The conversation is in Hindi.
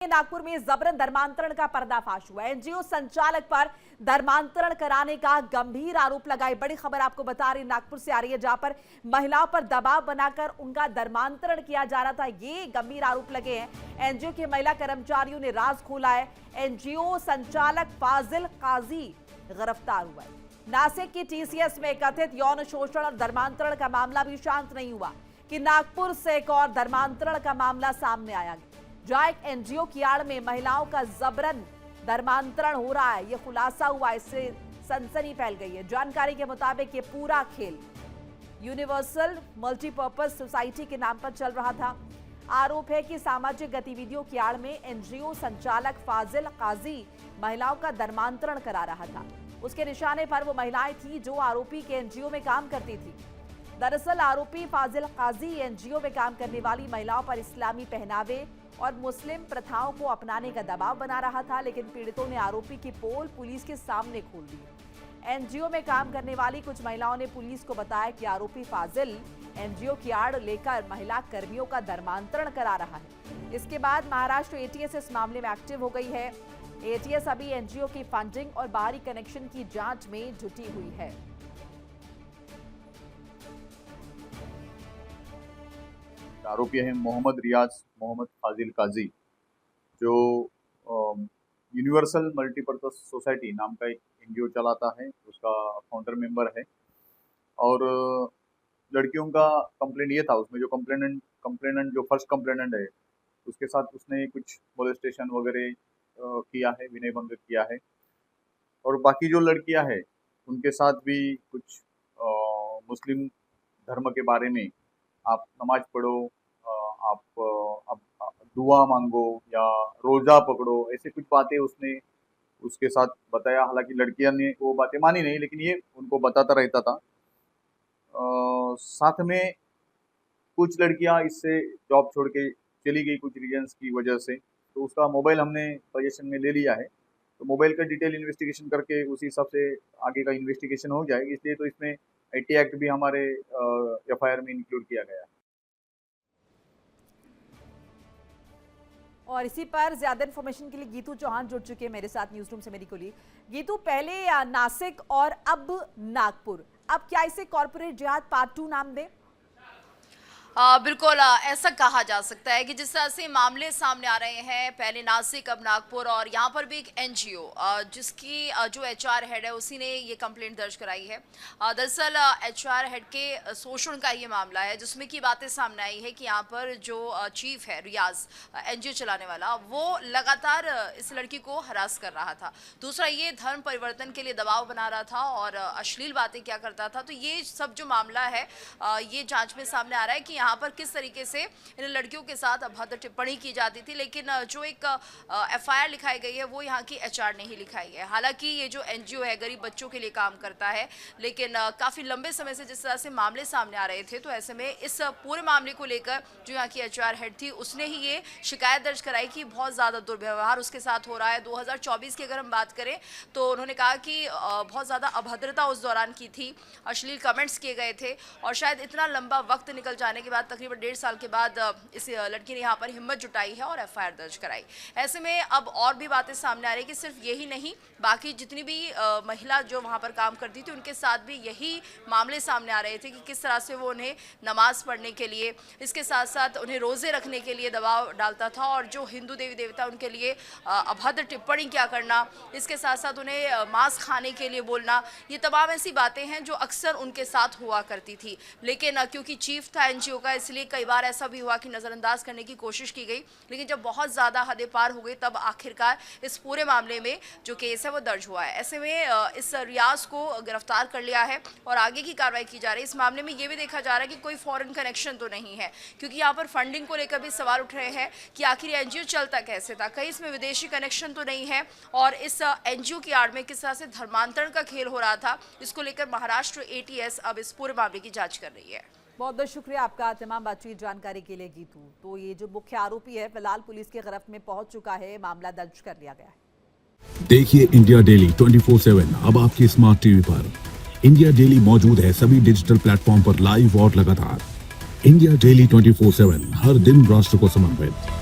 नागपुर में जबरन धर्मांतरण का पर्दाफाश हुआ। एनजीओ संचालक पर धर्मांतरण कराने का गंभीर आरोप लगाए। बड़ी खबर आपको बता रही नागपुर से आ रही है, जहां पर महिलाओं पर दबाव बनाकर उनका धर्मांतरण किया जा रहा था। ये गंभीर आरोप लगे हैं। एनजीओ के महिला कर्मचारियों ने राज खोला है। एनजीओ संचालक फाजिल काजी गिरफ्तार हुआ है। नासिक की टीसीएस में कथित यौन शोषण और धर्मांतरण का मामला भी शांत नहीं हुआ कि नागपुर से एक और धर्मांतरण का मामला सामने आया, जहां एक एनजीओ की आड़ में महिलाओं का जबरन धर्मांतरण हो रहा है। यह खुलासा हुआ, इससे सनसनी फैल गई है। जानकारी के मुताबिक ये पूरा खेल यूनिवर्सल मल्टीपर्पज सोसाइटी के नाम पर चल रहा था। आरोप है कि सामाजिक गतिविधियों की आड़ में एनजीओ संचालक फाजिल काजी महिलाओं का धर्मांतरण करा रहा था। उसके निशाने पर वो महिलाएं थी जो आरोपी के एनजीओ में काम करती थी। दरअसल आरोपी फाजिल काजी एनजीओ में काम करने वाली महिलाओं पर इस्लामी पहनावे और मुस्लिम प्रथाओं को अपनाने का दबाव बना रहा था, लेकिन पीड़ितों ने आरोपी की पोल पुलिस के सामने खोल दी। एनजीओ में काम करने वाली कुछ महिलाओं ने पुलिस को बताया कि आरोपी फाजिल एनजीओ की आड़ लेकर महिला कर्मियों का धर्मांतरण करा रहा है। इसके बाद महाराष्ट्र एटीएस इस मामले में एक्टिव हो गई है। एटीएस अभी एनजीओ की फंडिंग और बाहरी कनेक्शन की जांच में जुटी हुई है। आरोपी है मोहम्मद रियाज मोहम्मद फाजिल काजी, जो यूनिवर्सल मल्टीपर्पज सोसाइटी नाम का एक एनजीओ चलाता है। उसका फाउंडर मेंबर है। और लड़कियों का कंप्लेंट ये था, उसमें जो कंप्लेनेंट जो फर्स्ट कंप्लेनेंट है उसके साथ उसने कुछ मोलेस्टेशन वगैरह किया है, विनय भंग किया है। और बाकी जो लड़कियां हैं उनके साथ भी कुछ मुस्लिम धर्म के बारे में, आप नमाज पढ़ो, आप दुआ मांगो या रोजा पकड़ो, ऐसे कुछ बातें उसने उसके साथ बताया। हालांकि लड़कियां ने वो बातें मानी नहीं, लेकिन ये उनको बताता रहता था। साथ में कुछ लड़कियां इससे जॉब छोड़ के चली गई कुछ रीजन्स की वजह से, तो उसका मोबाइल हमने पोजीशन में ले लिया है। तो मोबाइल का डिटेल इन्वेस्टिगेशन करके उसी हिसाब से आगे का इन्वेस्टिगेशन हो जाएगी। इसलिए तो इसमें आईटी एक्ट भी हमारे एफआईआर में इंक्लूड किया गया है। और इसी पर ज्यादा इन्फॉर्मेशन के लिए गीतू चौहान जुड़ चुके हैं मेरे साथ न्यूज रूम से मेरी कोली। गीतू, पहले नासिक और अब नागपुर, अब क्या इसे कॉर्पोरेट जिहाद पार्ट 2 नाम दे? बिल्कुल ऐसा कहा जा सकता है कि जिस तरह से मामले सामने आ रहे हैं, पहले नासिक अब नागपुर, और यहाँ पर भी एक एनजीओ जिसकी जो एचआर हेड है उसी ने ये कंप्लेंट दर्ज कराई है। दरअसल एचआर हेड के शोषण का ये मामला है, जिसमें की बातें सामने आई है कि यहाँ पर जो चीफ है रियाज एनजीओ चलाने वाला, वो लगातार इस लड़की को हरास कर रहा था। दूसरा, ये धर्म परिवर्तन के लिए दबाव बना रहा था और अश्लील बातें क्या करता था। तो ये सब जो मामला है ये जांच में सामने आ रहा है कि यहाँ पर किस तरीके से इन लड़कियों के साथ अभद्र टिप्पणी की जाती थी। लेकिन जो एक एफआईआर लिखाई गई है वो यहाँ की एचआर ने ही लिखाई है। हालांकि ये जो एनजीओ है गरीब बच्चों के लिए काम करता है, लेकिन काफ़ी लंबे समय से जिस तरह से मामले सामने आ रहे थे, तो ऐसे में इस पूरे मामले को लेकर जो यहाँ की एचआर हेड थी उसने ही ये शिकायत दर्ज कराई कि बहुत ज़्यादा दुर्व्यवहार उसके साथ हो रहा है। 2024 की अगर हम बात करें तो उन्होंने कहा कि बहुत ज़्यादा अभद्रता उस दौरान की थी, अश्लील कमेंट्स किए गए थे। और शायद इतना लंबा वक्त निकल जाने के बाद, तकरीबन 1.5 साल के बाद इस लड़की ने यहाँ पर हिम्मत जुटाई है और एफआईआर दर्ज कराई। ऐसे में अब और भी बातें सामने आ रही कि सिर्फ यही नहीं, बाकी जितनी भी महिला जो वहाँ पर काम करती थी उनके साथ भी यही मामले सामने आ रहे थे कि किस तरह से वो उन्हें नमाज पढ़ने के लिए, इसके साथ साथ उन्हें रोज़े रखने के लिए दबाव डालता था, और जो हिंदू देवी देवता उनके लिए अभद्र टिप्पणी क्या करना, इसके साथ साथ उन्हें मांस खाने के लिए बोलना, ये तमाम ऐसी बातें हैं जो अक्सर उनके साथ हुआ करती थी। लेकिन क्योंकि चीफ था एनजीओ का, इसलिए कई बार ऐसा भी हुआ कि नज़रअंदाज करने की कोशिश की गई, लेकिन जब बहुत ज़्यादा हदें पार हो गई तब आखिरकार इस पूरे मामले में जो केस है वो दर्ज हुआ है। ऐसे में इस रियाज को गिरफ्तार कर लिया है और आगे की कार्रवाई की जा रही है। इस मामले में ये भी देखा जा रहा है कि कोई फॉरेन कनेक्शन तो नहीं है, क्योंकि यहाँ पर फंडिंग को लेकर भी सवाल उठ रहे हैं कि आखिर एनजीओ चलता कैसे था, कहीं इसमें विदेशी कनेक्शन तो नहीं है, और इस एनजीओ की आड़ में किस तरह से धर्मांतरण का खेल हो रहा था, इसको लेकर महाराष्ट्र एटीएस अब इस पूरे मामले की जाँच कर रही है। बहुत बहुत शुक्रिया आपका तमाम बातचीत जानकारी के लिए गीतू। तो ये जो मुख्य आरोपी है फिलहाल पुलिस के गिरफ्त में पहुंच चुका है, मामला दर्ज कर लिया गया है। देखिए इंडिया डेली 24/7 अब आपके स्मार्ट टीवी पर। इंडिया डेली मौजूद है सभी डिजिटल प्लेटफॉर्म पर लाइव और लगातार। इंडिया डेली 24/7 हर दिन राष्ट्र को समर्पित।